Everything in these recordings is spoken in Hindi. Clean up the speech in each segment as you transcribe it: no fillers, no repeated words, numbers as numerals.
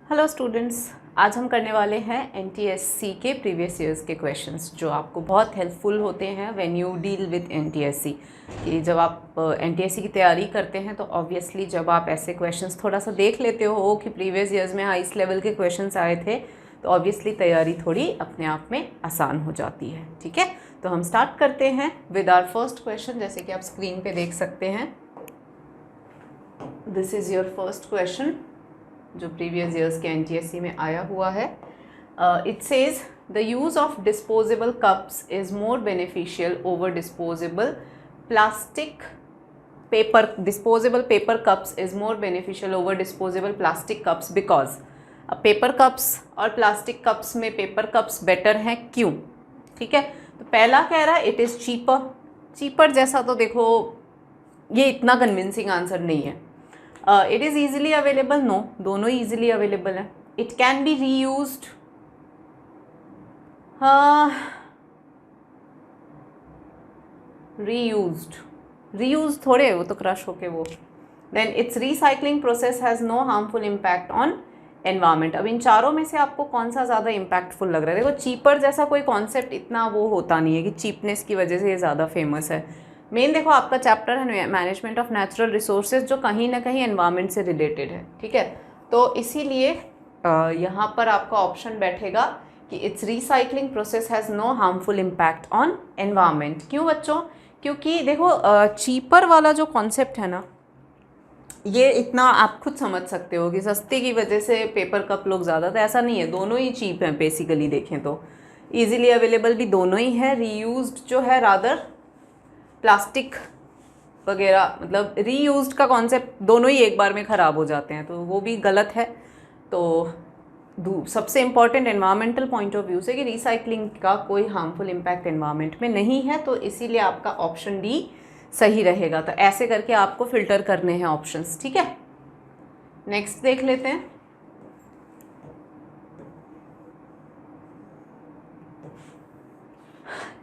हेलो स्टूडेंट्स, आज हम करने वाले हैं एनटीएससी के प्रीवियस ईयर्स के क्वेश्चंस जो आपको बहुत हेल्पफुल होते हैं when you deal with NTSC. कि जब आप एनटीएससी की तैयारी करते हैं तो ऑब्वियसली जब आप ऐसे क्वेश्चंस थोड़ा सा देख लेते हो कि प्रीवियस ईयर्स में हाईएस्ट लेवल के क्वेश्चंस आए थे तो ऑब्वियसली तैयारी थोड़ी अपने आप में आसान हो जाती है। ठीक है, तो हम स्टार्ट करते हैं विद आवर फर्स्ट क्वेश्चन। जैसे कि आप स्क्रीन पे देख सकते हैं, this is your first question जो प्रीवियस ईयर्स के एनटीएससी में आया हुआ है। It says the use of disposable cups is more beneficial over disposable plastic paper. Disposable paper cups is more beneficial over disposable plastic cups because. अब पेपर कप्स और प्लास्टिक कप्स में पेपर कप्स बेटर हैं, क्यों? ठीक है, तो पहला कह रहा है इट इज़ चीपर। चीपर जैसा तो देखो ये इतना कन्विंसिंग आंसर नहीं है। It is easily available, no, दोनों ही ईजिली अवेलेबल है। It can be reused, reuse थोड़े, वो तो क्रश होके वो। Then it's recycling process has no harmful impact on environment. अब इन चारों में से आपको कौन सा ज़्यादा इम्पैक्टफुल लग रहा है? देखो चीपर जैसा कोई कॉन्सेप्ट इतना वो होता नहीं है कि चीपनेस की वजह से ये ज़्यादा फेमस है। मेन देखो आपका चैप्टर है मैनेजमेंट ऑफ नेचुरल रिसोर्सेज जो कहीं ना कहीं एनवायरमेंट से रिलेटेड है। ठीक है, तो इसीलिए यहाँ पर आपका ऑप्शन बैठेगा कि it's recycling process has no harmful impact on environment. क्यों बच्चों? क्योंकि देखो चीपर वाला जो कॉन्सेप्ट है ना, ये इतना आप खुद समझ सकते हो कि सस्ते की वजह से पेपर कप लोग ज़्यादा, तो ऐसा नहीं है, दोनों ही चीप हैं बेसिकली देखें तो। ईजिली अवेलेबल भी दोनों ही है। रीयूज्ड जो है रादर प्लास्टिक वगैरह, मतलब रीयूज्ड का कॉन्सेप्ट दोनों ही एक बार में ख़राब हो जाते हैं तो वो भी गलत है। तो सबसे important environmental point of view से कि रिसाइकलिंग का कोई हार्मफुल इम्पैक्ट एनवायरमेंट में नहीं है, तो इसीलिए आपका ऑप्शन डी सही रहेगा। तो ऐसे करके आपको फिल्टर करने हैं ऑप्शंस। ठीक है, नेक्स्ट देख लेते हैं।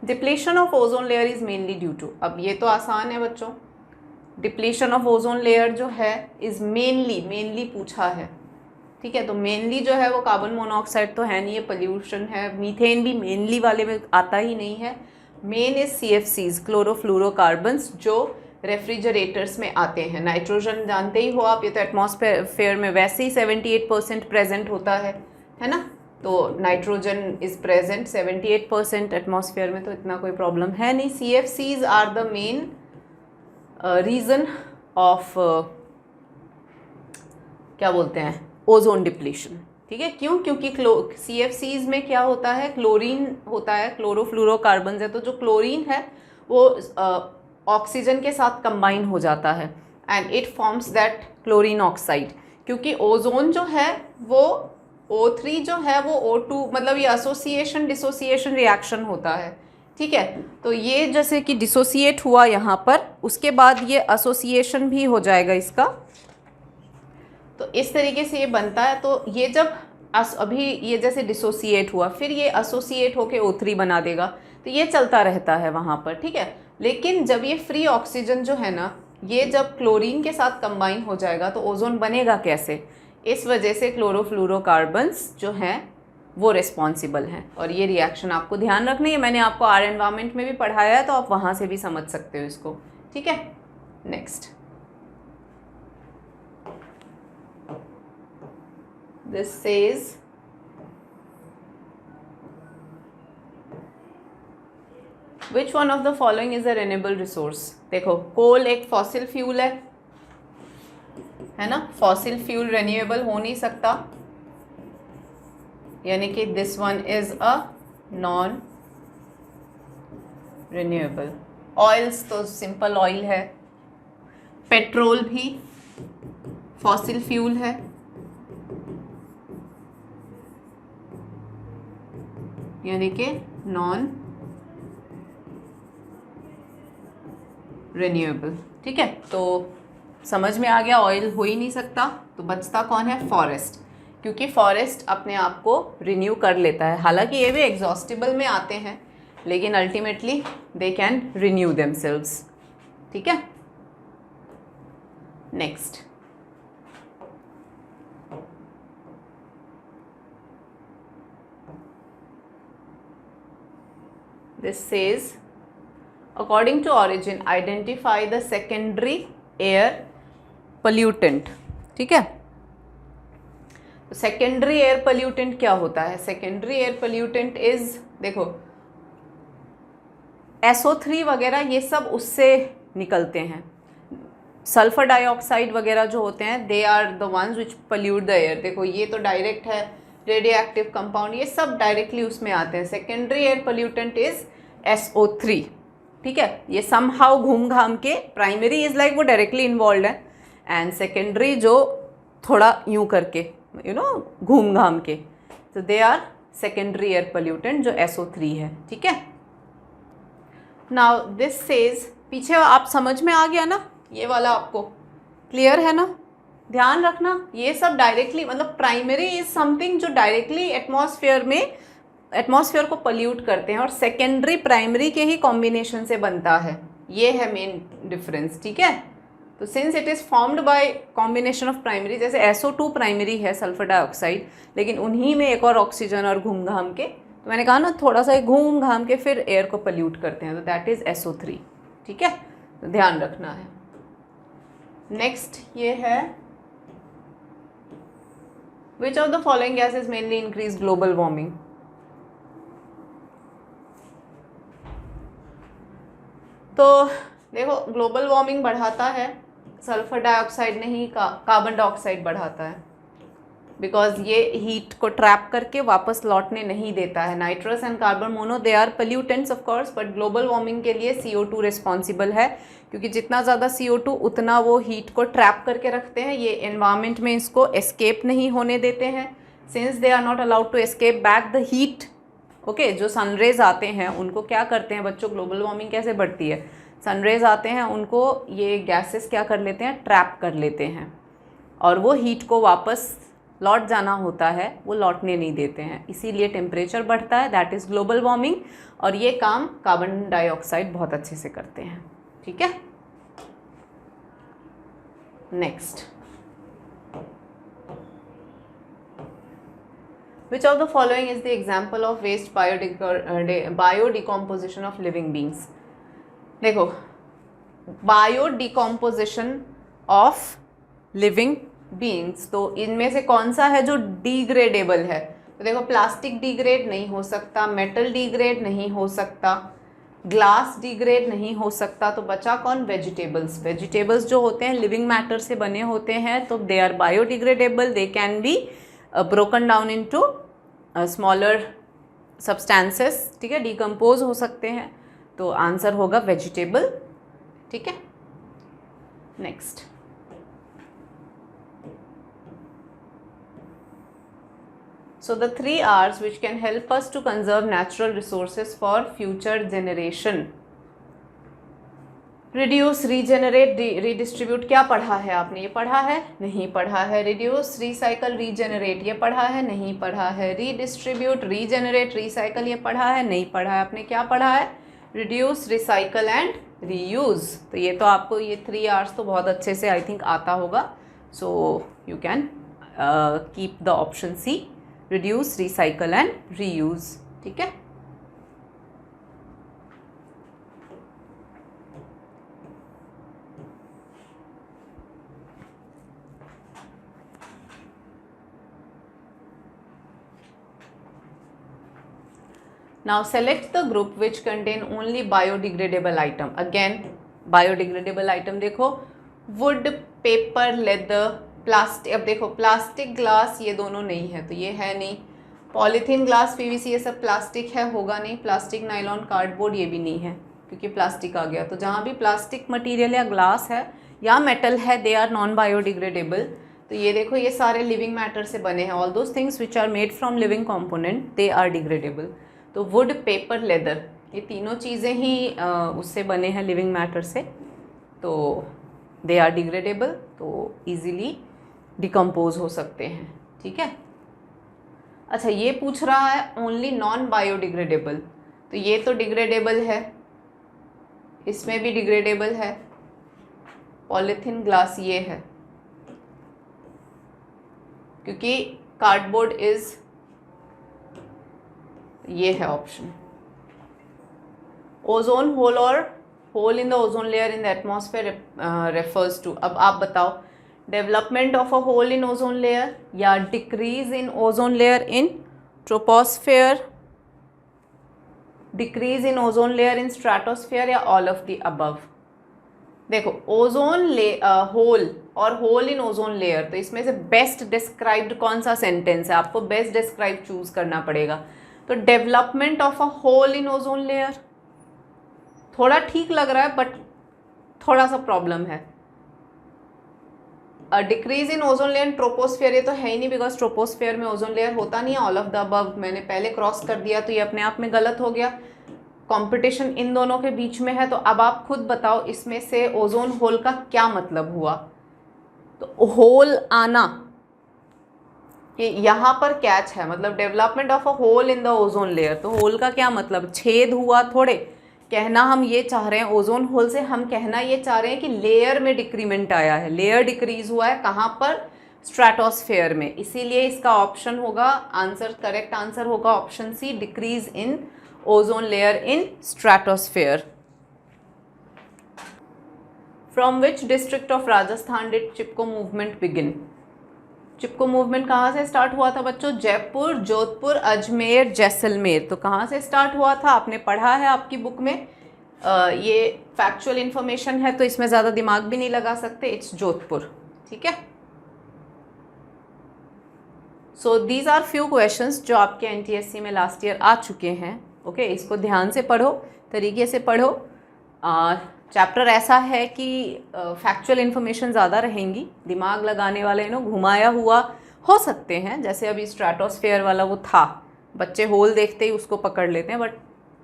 Depletion of ozone layer is mainly due to. अब ये तो आसान है बच्चों, डिप्लीशन ऑफ ओजोन लेयर जो है इज मेनली पूछा है। ठीक है, तो मेनली जो है वो कार्बन मोनोऑक्साइड तो है नहीं, ये पोल्यूशन है। मीथेन भी मेनली वाले में आता ही नहीं है। मेन इज CFCs, क्लोरोफ्लोरोकार्बन्स, जो रेफ्रिजरेटर्स में आते हैं। नाइट्रोजन जानते ही हो आप, ये तो एटमॉस्फेयर में वैसे ही 78% प्रेजेंट होता है ना। तो नाइट्रोजन इज प्रेजेंट 78% एटमॉस्फेयर में, तो इतना कोई प्रॉब्लम है नहीं। CFCs are the main reason of क्या बोलते हैं, ओजोन डिप्लीशन। ठीक है, क्यों? क्योंकि CFCs में क्या होता है, क्लोरीन होता है, क्लोरोफ्लोरोकार्बन्स है, तो जो क्लोरीन है वो ऑक्सीजन के साथ कंबाइन हो जाता है and it forms that chlorine oxide. क्योंकि ओजोन जो है वो O3 जो है वो O2, मतलब ये एसोसिएशन डिसोसिएशन रिएक्शन होता है। ठीक है, तो ये जैसे कि डिसोसिएट हुआ यहाँ पर, उसके बाद ये एसोसिएशन भी हो जाएगा इसका, तो इस तरीके से ये बनता है। तो ये जब अभी ये जैसे डिसोसिएट हुआ, फिर ये एसोसिएट होके O3 बना देगा, तो ये चलता रहता है वहाँ पर। ठीक है, लेकिन जब ये फ्री ऑक्सीजन जो है ना, ये जब क्लोरीन के साथ कंबाइन हो जाएगा तो ओजोन बनेगा कैसे? इस वजह से क्लोरोफ्लोरोकार्बन्स जो हैं वो रिस्पॉन्सिबल हैं। और ये रिएक्शन आपको ध्यान रखनी है, मैंने आपको आर एनवायरमेंट में भी पढ़ाया है, तो आप वहाँ से भी समझ सकते हो इसको। ठीक है, next. This says which one of the following is a renewable resource? देखो कोल एक फॉसिल फ्यूल है ना, फॉसिल फ्यूल रेन्यूएबल हो नहीं सकता, यानी कि this one is a non renewable. Oils तो सिंपल ऑयल है, पेट्रोल भी फॉसिल फ्यूल है, यानी कि नॉन रिन्यूएबल। ठीक है, तो समझ में आ गया, ऑयल हो ही नहीं सकता। तो बचता कौन है? फॉरेस्ट, क्योंकि फॉरेस्ट अपने आप को रिन्यू कर लेता है। हालांकि ये भी एग्जॉस्टिबल में आते हैं, लेकिन ultimately they can renew themselves. ठीक है, next. this says according to origin identify the secondary air pollutant. ठीक है, तो सेकेंडरी एयर पोल्यूटेंट क्या होता है? सेकेंडरी एयर पोल्यूटेंट इज, देखो SO3 वगैरह ये सब उससे निकलते हैं। सल्फर डाइऑक्साइड वगैरह जो होते हैं they are the ones which pollute the air. देखो ये तो डायरेक्ट है, रेडियो एक्टिव कंपाउंड ये सब डायरेक्टली उसमें आते हैं। Secondary air pollutant is SO3। ठीक है, ये समहाउ घूम घाम के, प्राइमरी इज लाइक वो डायरेक्टली इन्वॉल्व है एंड सेकेंडरी जो थोड़ा यूं करके घूम घाम के, तो they are secondary air pollutant जो SO3 है। ठीक है, नाउ दिस सेज, पीछे आप समझ में आ गया ना, ये वाला आपको क्लियर है ना? ध्यान रखना ये सब डायरेक्टली, मतलब प्राइमरी इज समथिंग जो डायरेक्टली एटमॉस्फेयर में एटमॉस्फेयर को पोल्यूट करते हैं और सेकेंडरी प्राइमरी के ही कॉम्बिनेशन से बनता है। ये है मेन डिफरेंस। ठीक है, तो since it is formed by combination of primary, जैसे SO2 प्राइमरी है सल्फर डाइऑक्साइड, लेकिन उन्हीं में एक और ऑक्सीजन और घूम घाम के, तो मैंने कहा ना थोड़ा सा घूम घाम के फिर एयर को पोल्यूट करते हैं, तो दैट इज़ SO3। ठीक है, तो ध्यान रखना है। नेक्स्ट ये है which of the following gases mainly increase global warming. तो देखो ग्लोबल वार्मिंग बढ़ाता है सल्फर डाइऑक्साइड नहीं, कार्बन डाइऑक्साइड बढ़ाता है, बिकॉज ये हीट को ट्रैप करके वापस लौटने नहीं देता है। Nitrous and carbon mono they are pollutants of course, but global warming के लिए CO2 रिस्पॉन्सिबल है, क्योंकि जितना ज़्यादा CO2 उतना वो हीट को ट्रैप करके रखते हैं, ये एनवायरनमेंट में इसको एस्केप नहीं होने देते हैं। Since they are not allowed to escape back the heat, okay, जो सनरेज आते हैं उनको क्या करते हैं बच्चों, ग्लोबल वार्मिंग कैसे बढ़ती है, सनरेज आते हैं उनको ये गैसेस क्या कर लेते हैं, ट्रैप कर लेते हैं, और वो हीट को वापस लौट जाना होता है, वो लौटने नहीं देते हैं, इसीलिए टेम्परेचर बढ़ता है, दैट इज़ ग्लोबल वार्मिंग। और ये काम कार्बन डाइऑक्साइड बहुत अच्छे से करते हैं। ठीक है, next, Which of the following is the example of waste biodecomposition of living beings? देखो biodecomposition of living beings, तो इनमें से कौन सा है जो डिग्रेडेबल है? तो देखो प्लास्टिक डिग्रेड नहीं हो सकता, मेटल डिग्रेड नहीं हो सकता, ग्लास डिग्रेड नहीं हो सकता, तो बचा कौन? वेजिटेबल्स। वेजिटेबल्स जो होते हैं लिविंग मैटर से बने होते हैं, तो they are biodegradable, they can be broken down into smaller substances. ठीक है, डिकम्पोज हो सकते हैं, तो आंसर होगा वेजिटेबल। ठीक है, next, so the 3 R's which can help us to conserve natural resources for future generation: reduce, regenerate, redistribute. क्या पढ़ा है आपने? ये पढ़ा है? नहीं पढ़ा है। रिड्यूस, रिसाइकल, रीजेनरेट, ये पढ़ा है? नहीं पढ़ा है। रीडिस्ट्रीब्यूट, रीजेनरेट, रिसाइकल, ये पढ़ा है? नहीं पढ़ा है। आपने क्या पढ़ा है? Reduce, recycle and reuse. तो ये तो आपको ये 3 R's तो बहुत अच्छे से आई थिंक आता होगा, so you can keep the option C, reduce, recycle and reuse. ठीक है, now select the group which contain only biodegradable item. Again biodegradable item देखो wood, paper, leather, प्लास्टिक। अब देखो प्लास्टिक, ग्लास ये दोनों नहीं है, तो ये है नहीं। पॉलीथीन, ग्लास, PVC ये सब प्लास्टिक है, होगा नहीं। प्लास्टिक, नाइलॉन, कार्डबोर्ड ये भी नहीं है, क्योंकि प्लास्टिक आ गया। तो जहाँ भी प्लास्टिक मटेरियल या ग्लास है या मेटल है, दे आर नॉन बायोडिग्रेडेबल। तो ये देखो ये सारे लिविंग मैटर से बने हैं, all those things which are made from living component they are degradable. तो वुड, पेपर, लेदर ये तीनों चीज़ें ही उससे बने हैं लिविंग मैटर से, तो दे आर डिग्रेडेबल, तो ईजिली डिकम्पोज हो सकते हैं। ठीक है, अच्छा ये पूछ रहा है ओनली नॉन बायोडिग्रेडेबल, तो ये तो डिग्रेडेबल है, इसमें भी डिग्रेडेबल है, पॉलीथीन, ग्लास ये है, क्योंकि कार्डबोर्ड इज, ये है ऑप्शन। ओजोन होल और hole in the ozone layer in the atmosphere refers to. अब आप बताओ, development of a hole in ozone layer या decrease in ozone layer in troposphere, decrease in ozone layer in stratosphere, या ऑल ऑफ द अबव। देखो ओजोन होल और होल इन ओजोन लेयर, तो इसमें से बेस्ट डिस्क्राइब्ड कौन सा सेंटेंस है, आपको बेस्ट डिस्क्राइब चूज करना पड़ेगा। तो development of a hole in ozone layer थोड़ा ठीक लग रहा है, बट थोड़ा सा प्रॉब्लम है। Decrease in ozone layer troposphere, ये तो है ही नहीं, बिकॉज ट्रोपोस्फेयर में ओजोन लेयर होता नहीं है। ऑल ऑफ द अबव मैंने पहले क्रॉस कर दिया, तो ये अपने आप में गलत हो गया। कंपटीशन इन दोनों के बीच में है, तो अब आप खुद बताओ इसमें से ओजोन होल का क्या मतलब हुआ। तो होल आना, कि यहाँ पर कैच है, मतलब development of a hole in the ozone layer. तो होल का क्या मतलब, छेद हुआ थोड़े। कहना हम ये चाह रहे हैं, ओजोन होल से हम कहना ये चाह रहे हैं कि लेयर में डिक्रीमेंट आया है, लेयर डिक्रीज हुआ है। कहाँ पर, स्ट्रेटोस्फेयर में। इसीलिए इसका ऑप्शन होगा, आंसर करेक्ट आंसर होगा option C, decrease in ozone layer in stratosphere. From which district of Rajasthan did Chipko movement begin. Chipko movement कहाँ से स्टार्ट हुआ था बच्चों, जयपुर, जोधपुर, अजमेर, जैसलमेर। तो कहाँ से स्टार्ट हुआ था, आपने पढ़ा है आपकी बुक में। ये फैक्चुअल इंफॉर्मेशन है, तो इसमें ज़्यादा दिमाग भी नहीं लगा सकते। इट्स जोधपुर, ठीक है। So these are few questions जो आपके एनटीएससी में लास्ट ईयर आ चुके हैं। ओके, इसको ध्यान से पढ़ो, तरीके से पढ़ो। चैप्टर ऐसा है कि फैक्चुअल इन्फॉर्मेशन ज़्यादा रहेंगी, दिमाग लगाने वाले घुमाया हुआ हो सकते हैं। जैसे अभी स्ट्रेटोस्फेयर वाला वो था, बच्चे होल देखते ही उसको पकड़ लेते हैं, बट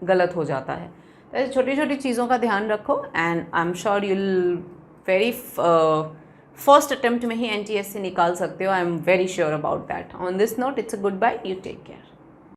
गलत हो जाता है। तो ऐसी छोटी छोटी चीज़ों का ध्यान रखो, and I am sure you'll very first attempt में ही एनटीएससी निकाल सकते हो। I am very sure about that. On this note, it's a goodbye, you take care.